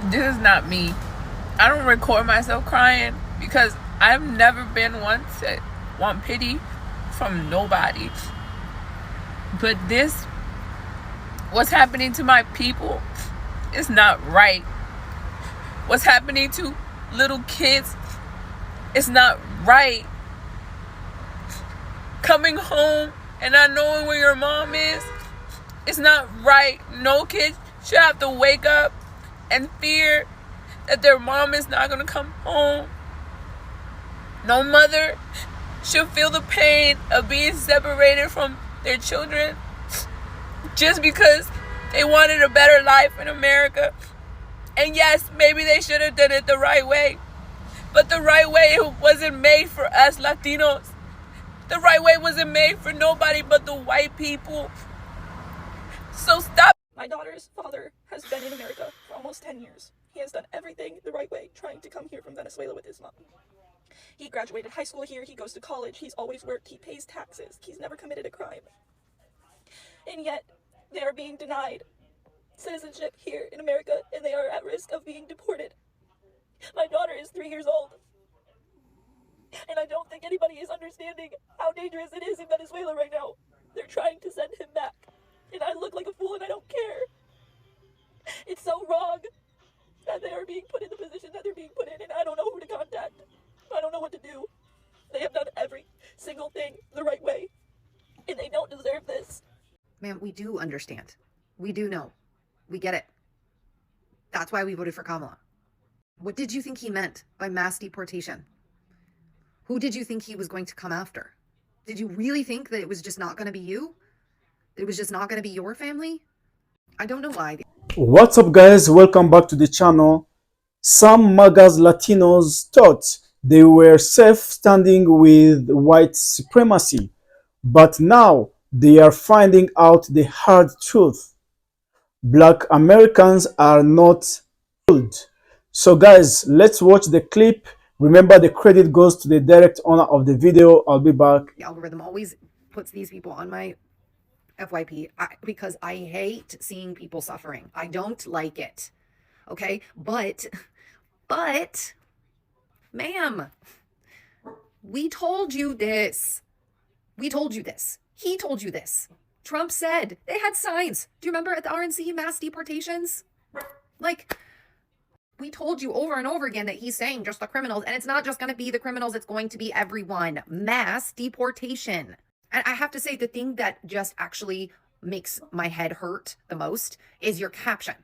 This is not me. I don't record myself crying because I've never been one to want pity from nobody. But this, what's happening to my people, is not right. What's happening to little kids is not right. Coming home and not knowing where your mom is, it's not right. No kid should have to wake up and fear that their mom is not going to come home. No mother should feel the pain of being separated from their children just because they wanted a better life in America. And yes, maybe they should have done it the right way. But the right way wasn't made for us Latinos. The right way wasn't made for nobody but the white people. So stop. My daughter's father has been in America for almost 10 years. He has done everything the right way, trying to come here from Venezuela with his mom. He graduated high school here, he goes to college, he's always worked, he pays taxes, he's never committed a crime. And yet, they are being denied citizenship here in America, and they are at risk of being deported. My daughter is 3 years old, and I don't think anybody is understanding how dangerous it is in Venezuela right now. They're trying to send him back, and I look like a fool and I don't care. It's so wrong that they are being put in the position that they're being put in, and I don't know who to contact. I don't know what to do. They have done every single thing the right way, and they don't deserve this. Ma'am, we do understand. We do know. We get it. That's why we voted for Kamala. What did you think he meant by mass deportation? Who did you think he was going to come after? Did you really think that it was just not going to be you? That it was just not going to be your family? I don't know why. What's up, guys? Welcome back to the channel. Some MAGAs Latinos thought they were safe standing with white supremacy, but now they are finding out the hard truth. Black Americans are not fooled. So guys, let's watch the clip. Remember, the credit goes to the direct owner of the video. I'll be back. The algorithm always puts these people on my FYP because I hate seeing people suffering. I don't like it. Okay? But, ma'am, we told you this. We told you this. He told you this. Trump said they had signs. Do you remember at the RNC mass deportations? Like, we told you over and over again that he's saying just the criminals, and it's not just going to be the criminals, it's going to be everyone. Mass deportation. And I have to say, the thing that just actually makes my head hurt the most is your caption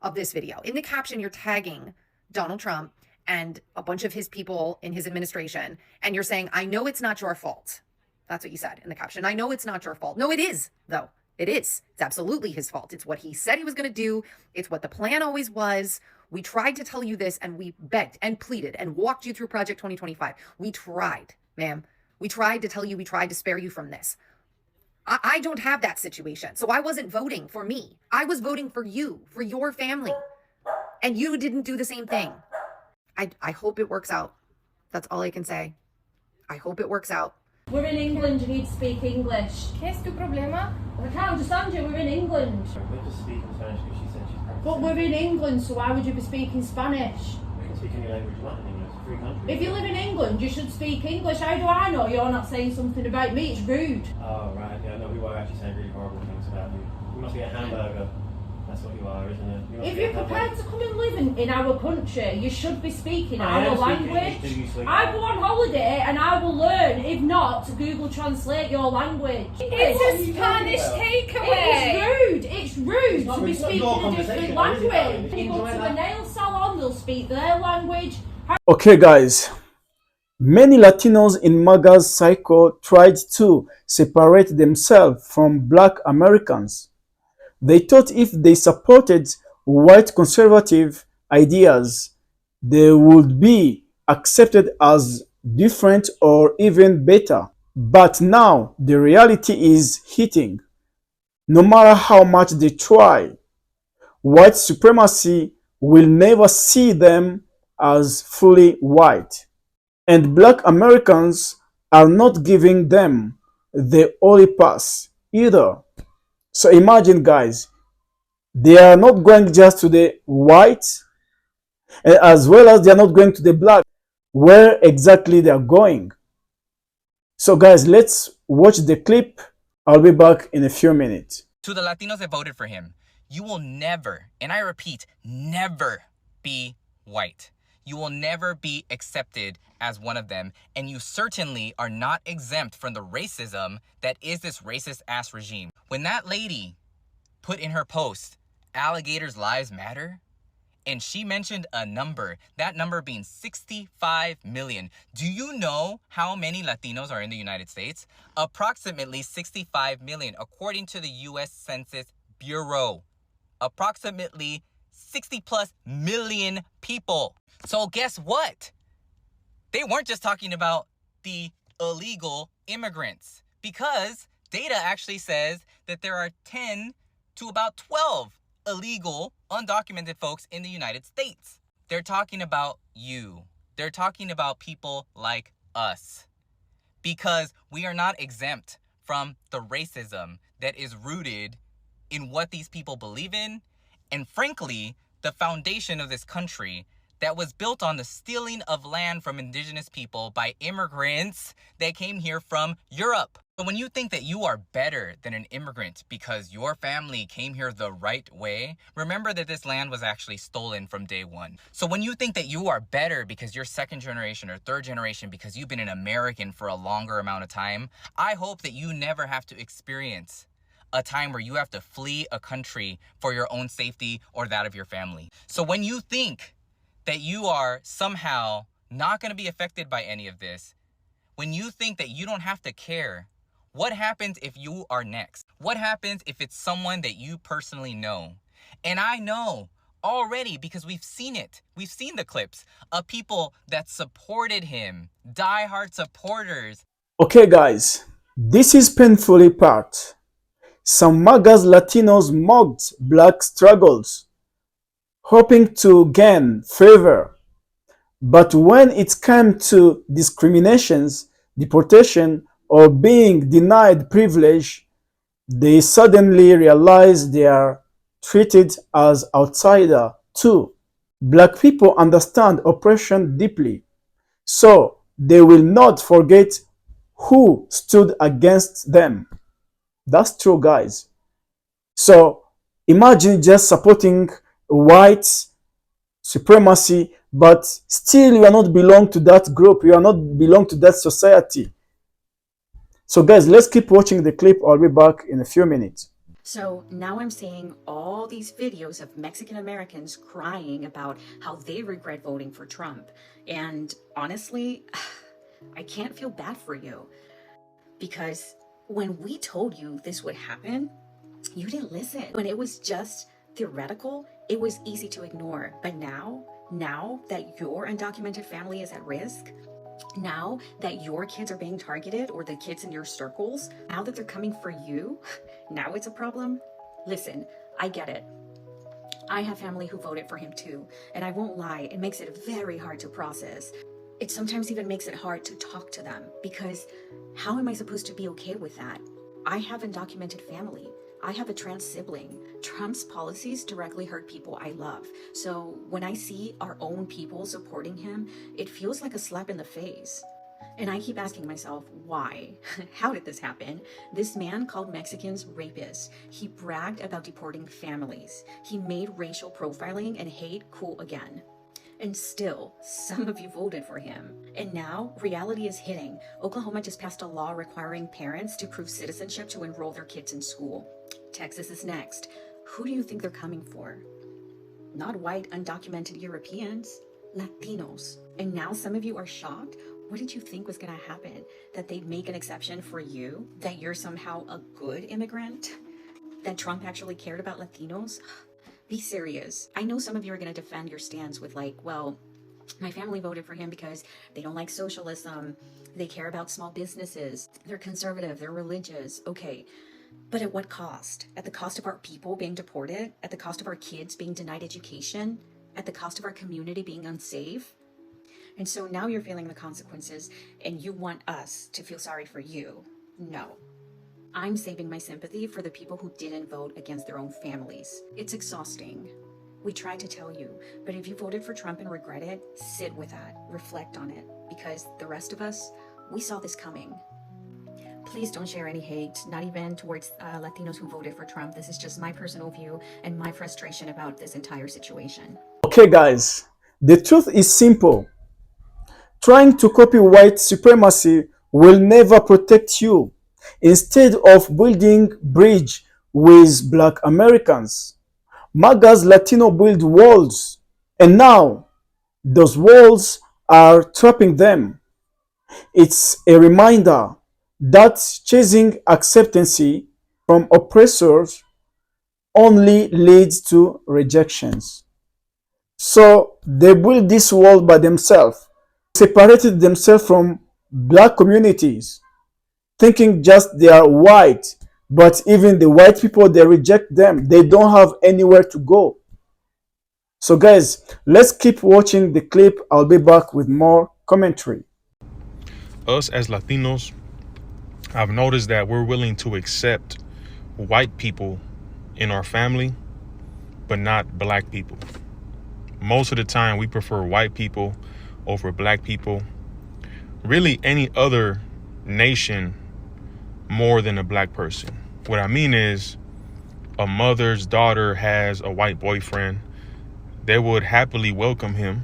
of this video. In the caption, you're tagging Donald Trump and a bunch of his people in his administration, and you're saying, I know it's not your fault. That's what you said in the caption. I know it's not your fault. No, it is, though. It is. It's absolutely his fault. It's what he said he was going to do. It's what the plan always was. We tried to tell you this, and we begged and pleaded and walked you through Project 2025. We tried, ma'am. We tried to tell you, we tried to spare you from this. I don't have that situation. So I wasn't voting for me. I was voting for you, for your family. And you didn't do the same thing. I hope it works out. That's all I can say. I hope it works out. We're in England, you need to speak English. ¿Qué es tu problema? I can't understand you, we're in England. We're just speaking Spanish because she said she's practicing. But we're in England, so why would you be speaking Spanish? We can speak any language you want in England. It's a free country. If you live in England, you should speak English. How do I know you're not saying something about me? It's rude. Oh, right. Yeah, no, we were actually saying really horrible things about you. You must be a hamburger. That's what you are, isn't it? You If you're prepared to come and live in our country, you should be speaking I our am speaking language. English, do you I go on holiday and I will learn, if not, to Google Translate your language. It's a Spanish takeaway. It's rude to be speaking a different language. You go to a nail salon, they'll speak their language. Okay, guys. Many Latinos in MAGA's cycle tried to separate themselves from Black Americans. They thought if they supported white conservative ideas, they would be accepted as different or even better. But now the reality is hitting. No matter how much they try, white supremacy will never see them as fully white. And Black Americans are not giving them the only pass either. So imagine, guys, they are not going just to the white, as well as they are not going to the black, where exactly they are going. So guys, let's watch the clip. I'll be back in a few minutes. To the Latinos that voted for him, you will never, and I repeat, never be white. You will never be accepted as one of them, and you certainly are not exempt from the racism that is this racist ass regime. When that lady put in her post, alligators' lives matter, and she mentioned a number, that number being 65 million. Do you know how many Latinos are in the United States? Approximately 65 million, according to the U.S. Census Bureau. Approximately 60 plus million people. So guess what? They weren't just talking about the illegal immigrants, because data actually says that there are 10 to about 12 illegal, undocumented folks in the United States. They're talking about you. They're talking about people like us, because we are not exempt from the racism that is rooted in what these people believe in, and frankly, the foundation of this country that was built on the stealing of land from indigenous people by immigrants that came here from Europe. So when you think that you are better than an immigrant because your family came here the right way, remember that this land was actually stolen from day one. So when you think that you are better because you're second generation or third generation because you've been an American for a longer amount of time, I hope that you never have to experience a time where you have to flee a country for your own safety or that of your family. So when you think that you are somehow not going to be affected by any of this, when you think that you don't have to care, what happens if you are next? What happens if it's someone that you personally know? And I know already, because we've seen it. We've seen the clips of people that supported him, diehard supporters. Okay guys, this is painfully part. Some MAGA's Latinos mocked black struggles, hoping to gain favor. But when it came to discriminations, deportation, or being denied privilege, they suddenly realize they are treated as outsider too. Black people understand oppression deeply, so they will not forget who stood against them. That's true, guys. So imagine just supporting white supremacy, but still you are not belong to that group, you are not belong to that society. So guys, let's keep watching the clip. I'll be back in a few minutes. So now I'm seeing all these videos of Mexican Americans crying about how they regret voting for Trump. And honestly, I can't feel bad for you, because when we told you this would happen, you didn't listen. When it was just theoretical, it was easy to ignore. But now that your undocumented family is at risk, now that your kids are being targeted, or the kids in your circles, now that they're coming for you, now it's a problem. Listen, I get it. I have family who voted for him too, and I won't lie, it makes it very hard to process. It sometimes even makes it hard to talk to them, because how am I supposed to be okay with that? I have undocumented family. I have a trans sibling. Trump's policies directly hurt people I love. So when I see our own people supporting him, it feels like a slap in the face. And I keep asking myself, why? How did this happen? This man called Mexicans rapists. He bragged about deporting families. He made racial profiling and hate cool again. And still, some of you voted for him. And now, reality is hitting. Oklahoma just passed a law requiring parents to prove citizenship to enroll their kids in school. Texas is next. Who do you think they're coming for? Not white, undocumented Europeans, Latinos. And now some of you are shocked? What did you think was gonna happen? That they'd make an exception for you? That you're somehow a good immigrant? That Trump actually cared about Latinos? Be serious. I know some of you are going to defend your stance with like, well, my family voted for him because they don't like socialism. They care about small businesses. They're conservative. They're religious. Okay. But at what cost? At the cost of our people being deported? At the cost of our kids being denied education? At the cost of our community being unsafe? And so now you're feeling the consequences, and you want us to feel sorry for you. No. I'm saving my sympathy for the people who didn't vote against their own families. It's exhausting. We tried to tell you, but if you voted for Trump and regret it, sit with that, reflect on it, because the rest of us, we saw this coming. Please don't share any hate, not even towards Latinos who voted for Trump. This is just my personal view and my frustration about this entire situation. Okay, guys, the truth is simple. Trying to copy white supremacy will never protect you. Instead of building bridge with black Americans, MAGA's Latino build walls. And now, those walls are trapping them. It's a reminder that chasing acceptance from oppressors only leads to rejections. So they built this wall by themselves, separated themselves from black communities, thinking just they are white, but even the white people, they reject them. They don't have anywhere to go. So guys, let's keep watching the clip. I'll be back with more commentary. Us as Latinos, I've noticed that we're willing to accept white people in our family, but not black people. Most of the time, we prefer white people over black people. Really, any other nation more than a black person. What I mean is, a mother's daughter has a white boyfriend, they would happily welcome him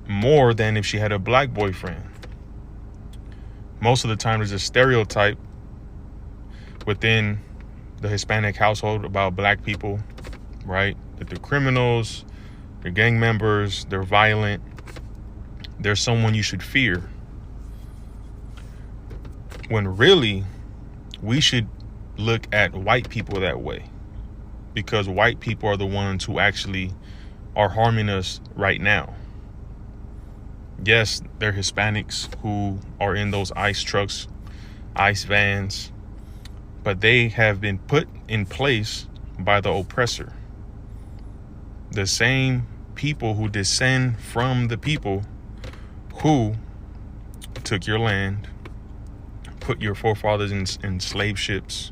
more than if she had a black boyfriend. Most of the time, there's a stereotype within the Hispanic household about black people, right? That they're criminals, they're gang members, they're violent, they're someone you should fear. When really, we should look at white people that way, because white people are the ones who actually are harming us right now. Yes, they're Hispanics who are in those ICE trucks, ICE vans, but they have been put in place by the oppressor. The same people who descend from the people who took your land, put your forefathers in slave ships,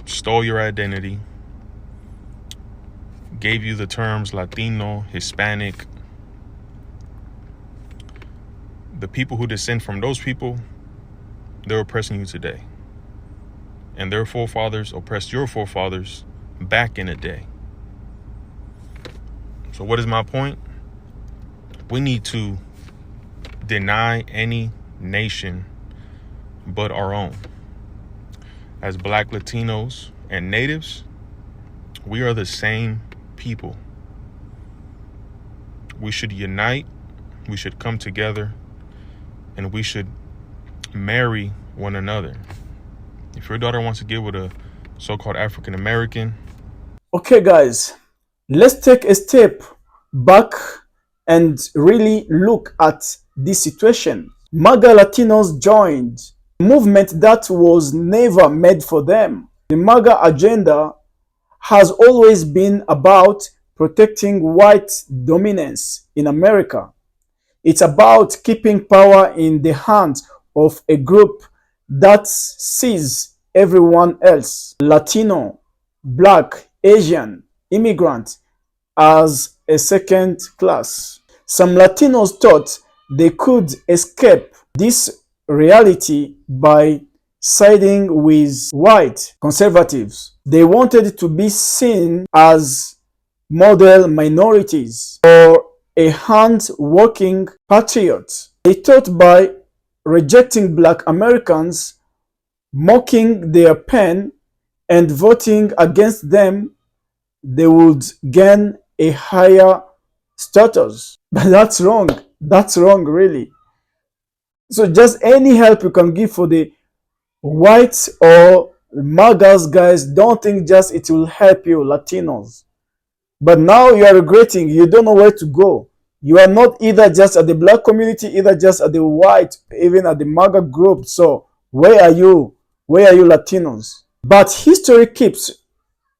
stole your identity, gave you the terms Latino, Hispanic. The people who descend from those people, they're oppressing you today. And their forefathers oppressed your forefathers back in the day. So what is my point? We need to deny any nation but our own. As Black Latinos and natives, we are the same people. We should unite, we should come together, and we should marry one another. If your daughter wants to get with a so-called African American. Okay, guys, let's take a step back and really look at this situation. MAGA Latinos joined a movement that was never made for them. The MAGA agenda has always been about protecting white dominance in America. It's about keeping power in the hands of a group that sees everyone else, Latino, Black, Asian, immigrant, as a second class. Some Latinos thought they could escape this reality by siding with white conservatives. They wanted to be seen as model minorities or a hand-working patriot. They thought by rejecting Black Americans, mocking their pain, and voting against them, they would gain a higher status. But that's wrong. That's wrong, really. So just any help you can give for the whites or MAGAs, guys, don't think just it will help you, Latinos. But now you are regretting, you don't know where to go. You are not either just at the Black community, either just at the white, even at the MAGA group. So where are you? Where are you, Latinos? But history keeps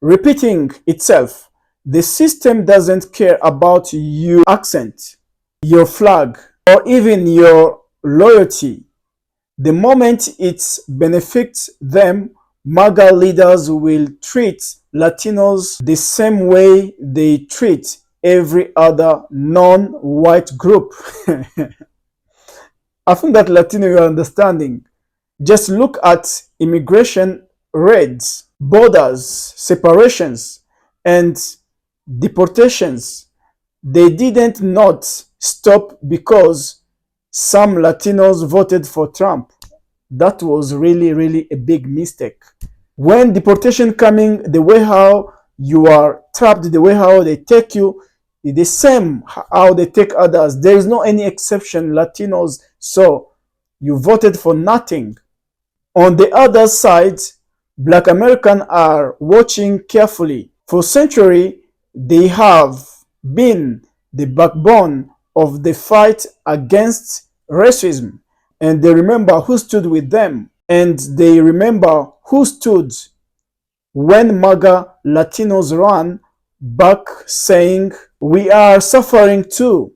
repeating itself. The system doesn't care about your accent, your flag, or even your loyalty. The moment it benefits them, MAGA leaders will treat Latinos the same way they treat every other non-white group. I think that Latino, you are understanding. Just look at immigration raids, borders, separations, and deportations. They didn't not stop because some Latinos voted for Trump. That was really a big mistake. When deportation coming, the way how you are trapped, the way how they take you, is the same how they take others. There is no any exception, Latinos. So you voted for nothing. On the other side, Black Americans are watching carefully. For centuries, they have been the backbone of the fight against racism, and they remember who stood with them, and they remember who stood when MAGA Latinos ran back saying, "We are suffering too."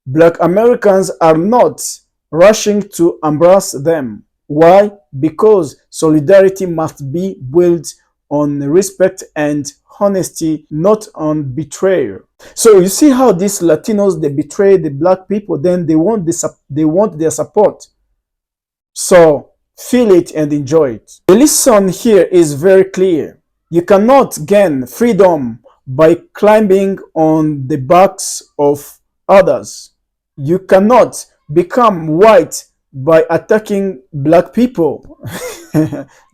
Black Americans are not rushing to embrace them. Why? Because solidarity must be built on respect and honesty, not on betrayal. So you see how these Latinos, they betray the black people, then they want their support. So feel it and enjoy it. The lesson here is very clear. You cannot gain freedom by climbing on the backs of others. You cannot become white by attacking black people.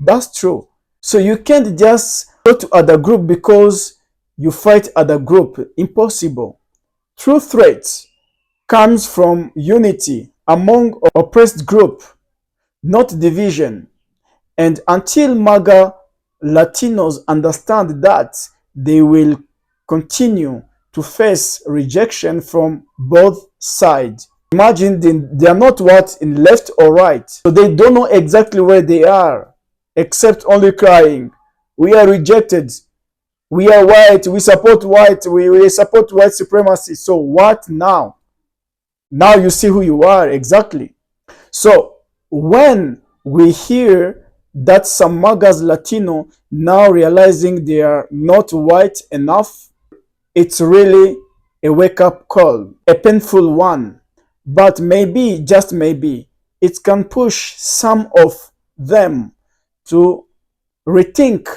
That's true. So you can't just go to other group because you fight other group. Impossible. True threat comes from unity among oppressed group, not division. And until MAGA Latinos understand that, they will continue to face rejection from both sides. Imagine they are not what in left or right, so they don't know exactly where they are, except only crying, "We are rejected. We are white. We support white. We support white supremacy." So what now? Now you see who you are exactly. So when we hear that some MAGAs Latino now realizing they are not white enough, it's really a wake-up call, a painful one. But maybe, just maybe, it can push some of them to rethink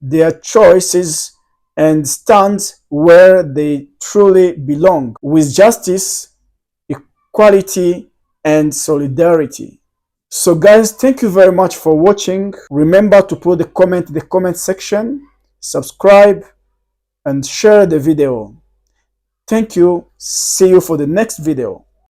their choices and stand where they truly belong, with justice, equality, and solidarity. So guys, thank you very much for watching. Remember to put the comment in the comment section, subscribe, and share the video. Thank you. See you for the next video.